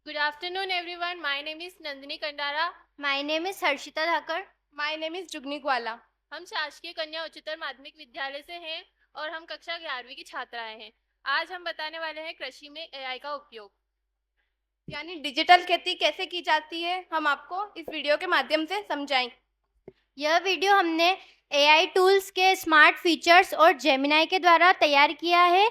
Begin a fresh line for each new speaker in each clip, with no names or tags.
Good afternoon, everyone. My name is Nandini Kandara.
My name is Harshita Thakur.
My name is जुगनी ग्वाला।
हम शासकीय कन्या उच्चतर माध्यमिक विद्यालय से हैं और हम कक्षा 11वीं की छात्राएं हैं। आज हम बताने वाले हैं कृषि में एआई का उपयोग,
यानी डिजिटल खेती कैसे की जाती है, हम आपको इस वीडियो के माध्यम से समझाएंगे।
यह वीडियो हमने AI टूल्स के स्मार्ट फीचर्स और जेमिनाई के द्वारा तैयार किया है।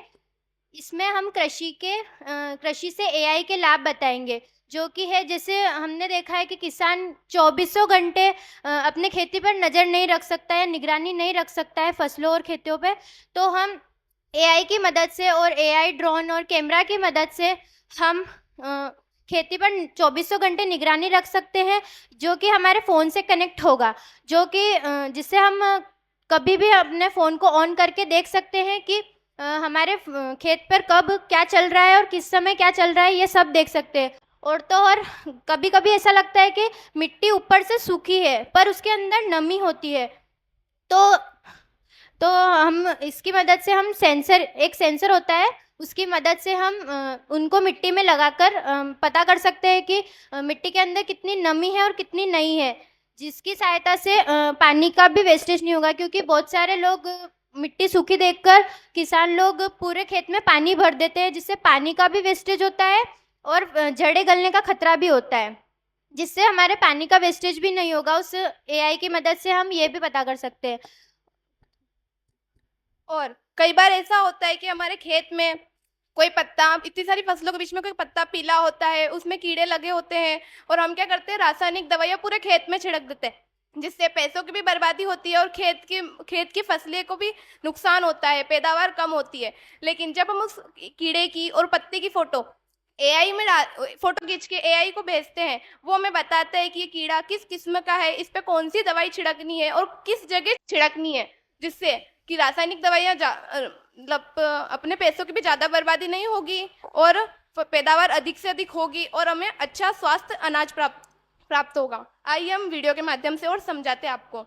इसमें हम कृषि से AI के लाभ बताएंगे, जो कि है जैसे हमने देखा है कि किसान 2400 घंटे अपने खेती पर नज़र नहीं रख सकता है, निगरानी नहीं रख सकता है फसलों और खेतों पे। तो हम AI की मदद से और AI ड्रोन और कैमरा की मदद से हम खेती पर 2400 घंटे निगरानी रख सकते हैं, जो कि हमारे फ़ोन से कनेक्ट होगा, जो कि जिससे हम कभी भी अपने फ़ोन को ऑन करके देख सकते हैं कि हमारे खेत पर कब क्या चल रहा है और किस समय क्या चल रहा है, ये सब देख सकते हैं। और कभी कभी ऐसा लगता है कि मिट्टी ऊपर से सूखी है पर उसके अंदर नमी होती है, तो हम इसकी मदद से हम एक सेंसर होता है, उसकी मदद से हम उनको मिट्टी में लगाकर पता कर सकते हैं कि मिट्टी के अंदर कितनी नमी है और कितनी नहीं है, जिसकी सहायता से पानी का भी वेस्टेज नहीं होगा। क्योंकि बहुत सारे लोग मिट्टी सूखी देखकर किसान लोग पूरे खेत में पानी भर देते हैं, जिससे पानी का भी वेस्टेज होता है और जड़ें गलने का खतरा भी होता है, जिससे हमारे पानी का वेस्टेज भी नहीं होगा। उस AI की मदद से हम ये भी पता कर सकते हैं।
और कई बार ऐसा होता है कि हमारे खेत में कोई पत्ता, इतनी सारी फसलों के बीच में कोई पत्ता पीला होता है, उसमें कीड़े लगे होते हैं और हम क्या करते हैं, रासायनिक दवाइयाँ पूरे खेत में छिड़क देते हैं, जिससे पैसों की भी बर्बादी होती है और खेत की फसलें को भी नुकसान होता है, पैदावार कम होती है। लेकिन जब हम उस कीड़े की और पत्ते की फोटो फोटो खींच के AI को भेजते हैं, वो हमें बताता है कि ये कीड़ा किस किस्म का है, इस पे कौन सी दवाई छिड़कनी है और किस जगह छिड़कनी है, जिससे कि रासायनिक दवाइयाँ मतलब अपने पैसों की भी ज़्यादा बर्बादी नहीं होगी और पैदावार अधिक से अधिक होगी और हमें अच्छा स्वास्थ्य अनाज प्राप्त होगा। आइए हम वीडियो के माध्यम से और समझाते हैं आपको।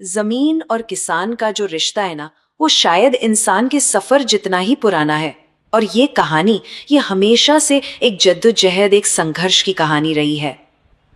जमीन और किसान का जो रिश्ता है ना, वो शायद इंसान के सफर जितना ही पुराना है। और ये कहानी, ये हमेशा से एक जद्दोजहद, एक संघर्ष की कहानी रही है।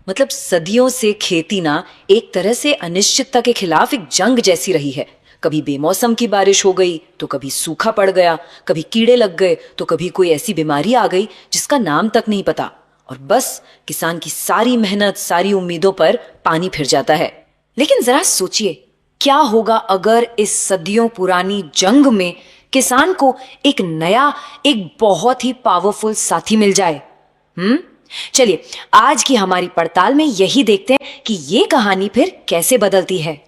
मतलब सदियों से खेती ना एक तरह से अनिश्चितता के खिलाफ एक जंग जैसी रही है। कभी बेमौसम की बारिश हो गई तो कभी सूखा पड़ गया, कभी कीड़े लग गए तो कभी कोई ऐसी बीमारी आ गई जिसका नाम तक नहीं पता। और बस किसान की सारी मेहनत, सारी उम्मीदों पर पानी फिर जाता है। लेकिन जरा सोचिए, क्या होगा अगर इस सदियों पुरानी जंग में किसान को एक नया, एक बहुत ही पावरफुल साथी मिल जाए। चलिए आज की हमारी पड़ताल में यही देखते हैं कि ये कहानी फिर कैसे बदलती है।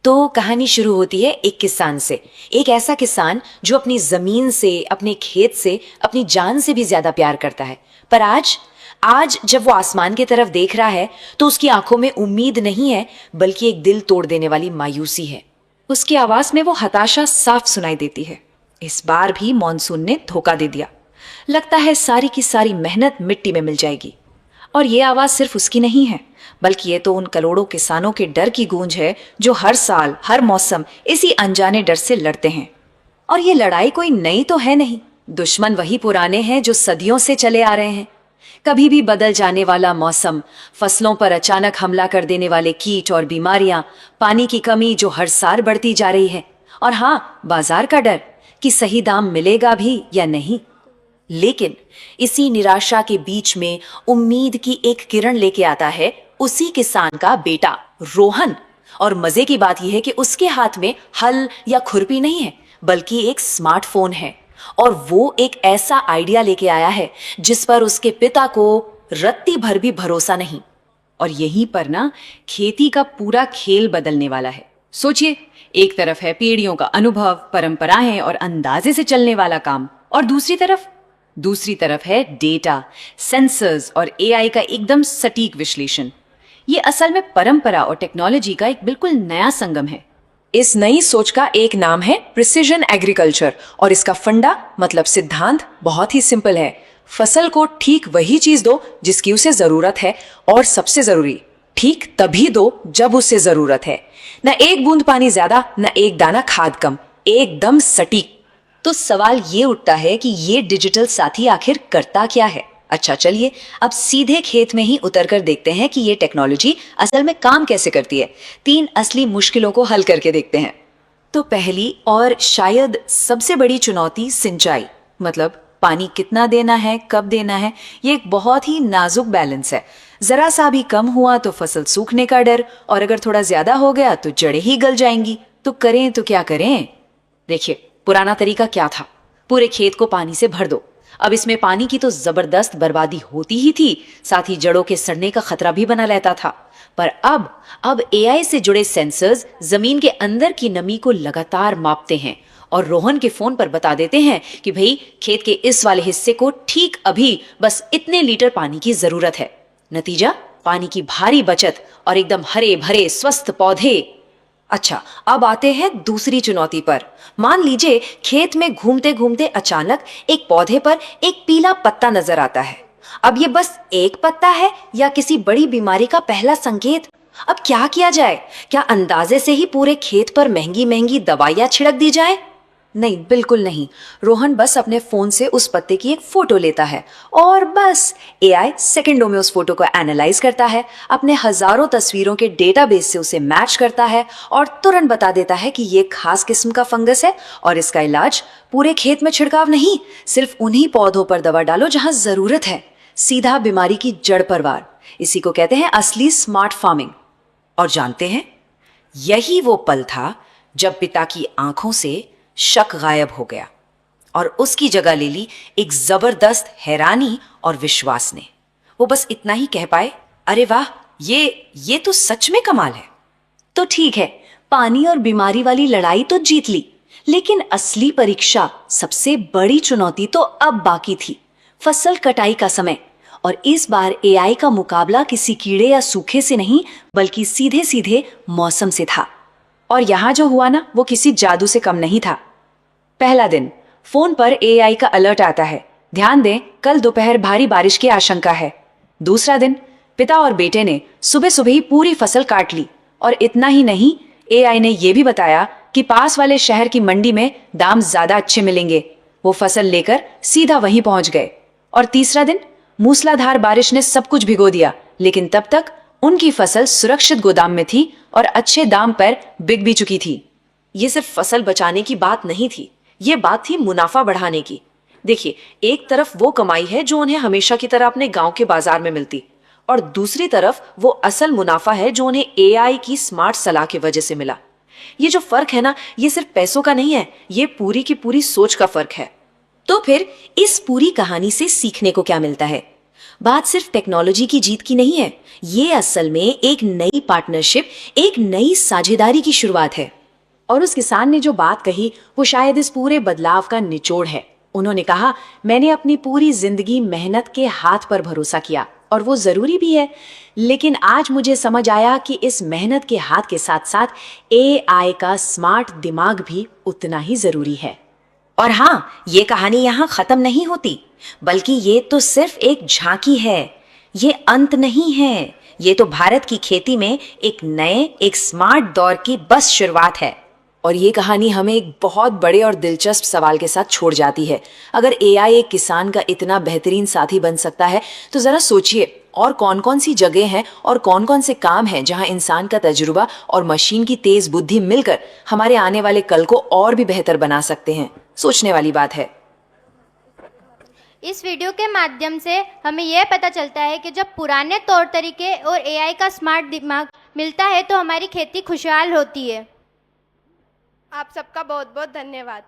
तो कहानी शुरू होती है एक किसान से, एक ऐसा किसान जो अपनी जमीन से, अपने खेत से, अपनी जान से भी ज्यादा प्यार करता है। पर आज जब वो आसमान की तरफ देख रहा है तो उसकी आंखों में उम्मीद नहीं है, बल्कि एक दिल तोड़ देने वाली मायूसी है। उसकी आवाज में वो हताशा साफ सुनाई देती है। इस बार भी मॉनसून ने धोखा दे दिया। लगता है सारी की सारी मेहनत मिट्टी में मिल जाएगी। और ये आवाज सिर्फ उसकी नहीं है, बल्कि ये तो उन करोड़ों किसानों के डर की गूंज है जो हर साल, हर मौसम इसी अनजाने डर से लड़ते हैं। और ये लड़ाई कोई नई तो है नहीं, दुश्मन वही पुराने हैं जो सदियों से चले आ रहे हैं। कभी भी बदल जाने वाला मौसम, फसलों पर अचानक हमला कर देने वाले कीट और बीमारियां, पानी की कमी जो हर साल बढ़ती जा रही है, और हाँ, बाजार का डर कि सही दाम मिलेगा भी या नहीं। लेकिन इसी निराशा के बीच में उम्मीद की एक किरण लेके आता है उसी किसान का बेटा रोहन। और मजे की बात यह है कि उसके हाथ में हल या खुरपी नहीं है, बल्कि एक स्मार्टफोन है। और वो एक ऐसा आइडिया लेके आया है जिस पर उसके पिता को रत्ती भर भी भरोसा नहीं। और यहीं पर ना खेती का पूरा खेल बदलने वाला है। सोचिए, एक तरफ है पीढ़ियों का अनुभव, परंपराएं और अंदाजे से चलने वाला काम, और दूसरी तरफ है डेटा, सेंसर्स और AI का एकदम सटीक विश्लेषण। ये असल में परंपरा और टेक्नोलॉजी का एक बिल्कुल नया संगम है। इस नई सोच का एक नाम है प्रिसिजन एग्रीकल्चर, और इसका फंडा, मतलब सिद्धांत, बहुत ही सिंपल है। फसल को ठीक वही चीज दो जिसकी उसे जरूरत है, और सबसे जरूरी, ठीक तभी दो जब उसे जरूरत है। न एक बूंद पानी ज्यादा, न एक दाना खाद कम, एकदम सटीक। तो सवाल ये उठता है कि ये डिजिटल साथी आखिर करता क्या है। अच्छा चलिए अब सीधे खेत में ही उतर कर देखते हैं कि ये टेक्नोलॉजी असल में काम कैसे करती है। 3 असली मुश्किलों को हल करके देखते हैं। तो पहली और शायद सबसे बड़ी चुनौती सिंचाई, मतलब पानी कितना देना है, कब देना है, ये एक बहुत ही नाजुक बैलेंस है। जरा सा भी कम हुआ तो फसल सूखने का डर, और अगर थोड़ा ज्यादा हो गया तो जड़ें ही गल जाएंगी। तो करें तो क्या करें? देखिए पुराना तरीका क्या था, पूरे खेत को पानी से भर दो। अब इसमें पानी की तो जबरदस्त बर्बादी होती ही थी, साथ ही जड़ों के सड़ने का खतरा भी बना रहता था। पर अब एआई से जुड़े सेंसर्स जमीन के अंदर की नमी को लगातार मापते हैं और रोहन के फोन पर बता देते हैं कि भाई खेत के इस वाले हिस्से को ठीक अभी बस इतने लीटर पानी की जरूरत है। नतीजा पानी की भारी बचत और एकदम हरे भरे स्वस्थ पौधे। अच्छा अब आते हैं दूसरी चुनौती पर। मान लीजिए खेत में घूमते घूमते अचानक एक पौधे पर एक पीला पत्ता नजर आता है। अब ये बस एक पत्ता है या किसी बड़ी बीमारी का पहला संकेत? अब क्या किया जाए? क्या अंदाजे से ही पूरे खेत पर महंगी महंगी दवाइयां छिड़क दी जाए? नहीं, बिल्कुल नहीं। रोहन बस अपने फोन से उस पत्ते की एक फोटो लेता है और बस एआई सेकंडों में उस फोटो को एनालाइज करता है, अपने हजारों तस्वीरों के डेटाबेस से उसे मैच करता है और तुरंत बता देता है कि ये खास किस्म का फंगस है और इसका इलाज पूरे खेत में छिड़काव नहीं, सिर्फ उन्हीं पौधों पर दवा डालो जहां जरूरत है, सीधा बीमारी की जड़ पर वार। इसी को कहते हैं असली स्मार्ट फार्मिंग। और जानते हैं, यही वो पल था जब पिता की आंखों से शक गायब हो गया और उसकी जगह ले ली एक जबरदस्त हैरानी और विश्वास ने। वो बस इतना ही कह पाए, अरे वाह, ये तो सच में कमाल है। तो ठीक है, पानी और बीमारी वाली लड़ाई तो जीत ली, लेकिन असली परीक्षा, सबसे बड़ी चुनौती तो अब बाकी थी, फसल कटाई का समय। और इस बार एआई का मुकाबला किसी कीड़े या सूखे से नहीं, बल्कि सीधे सीधे मौसम से था। और यहां जो हुआ ना, वो किसी जादू से कम नहीं था। पहला दिन फोन पर एआई का अलर्ट आता है, ध्यान दें कल दोपहर भारी बारिश की आशंका है। दूसरा दिन पिता और बेटे ने सुबह सुबह ही पूरी फसल काट ली, और इतना ही नहीं, एआई ने यह भी बताया कि पास वाले शहर की मंडी में दाम ज्यादा अच्छे मिलेंगे। वो फसल लेकर सीधा वहीं पहुंच गए। और तीसरा दिन मूसलाधार बारिश ने सब कुछ भिगो दिया, लेकिन तब तक उनकी फसल सुरक्षित गोदाम में थी और अच्छे दाम पर बिक भी चुकी थी। ये सिर्फ फसल बचाने की बात नहीं थी, ये बात थी मुनाफा बढ़ाने की। देखिए, एक तरफ वो कमाई है जो उन्हें हमेशा की तरह अपने गांव के बाजार में मिलती, और दूसरी तरफ वो असल मुनाफा है जो उन्हें एआई की स्मार्ट सलाह की वजह से मिला। ये जो फर्क है ना, ये सिर्फ पैसों का नहीं है, ये पूरी की पूरी सोच का फर्क है। तो फिर इस पूरी कहानी से सीखने को क्या मिलता है? बात सिर्फ टेक्नोलॉजी की जीत की नहीं है, ये असल में एक नई पार्टनरशिप, एक नई साझेदारी की शुरुआत है। और उस किसान ने जो बात कही, वो शायद इस पूरे बदलाव का निचोड़ है। उन्होंने कहा, मैंने अपनी पूरी जिंदगी मेहनत के हाथ पर भरोसा किया, और वो जरूरी भी है, लेकिन आज मुझे समझ आया कि इस मेहनत के हाथ के साथ साथ एआई का स्मार्ट दिमाग भी उतना ही जरूरी है। और हाँ, ये कहानी यहाँ खत्म नहीं होती, बल्कि ये तो सिर्फ एक झांकी है, ये अंत नहीं है। ये तो भारत की खेती में एक नए, एक स्मार्ट दौर की बस शुरुआत है। और ये कहानी हमें एक बहुत बड़े और दिलचस्प सवाल के साथ छोड़ जाती है। अगर एआई एक किसान का इतना बेहतरीन साथी बन सकता है, तो जरा सोचिए और कौन कौन सी जगह हैं और कौन कौन से काम हैं जहां इंसान का तजुर्बा और मशीन की तेज बुद्धि मिलकर हमारे आने वाले कल को और भी बेहतर बना सकते हैं। सोचने वाली बात है।
इस वीडियो के माध्यम से हमें यह पता चलता है कि जब पुराने तौर तरीके और एआई का स्मार्ट दिमाग मिलता है तो हमारी खेती खुशहाल होती है।
आप सबका बहुत बहुत धन्यवाद।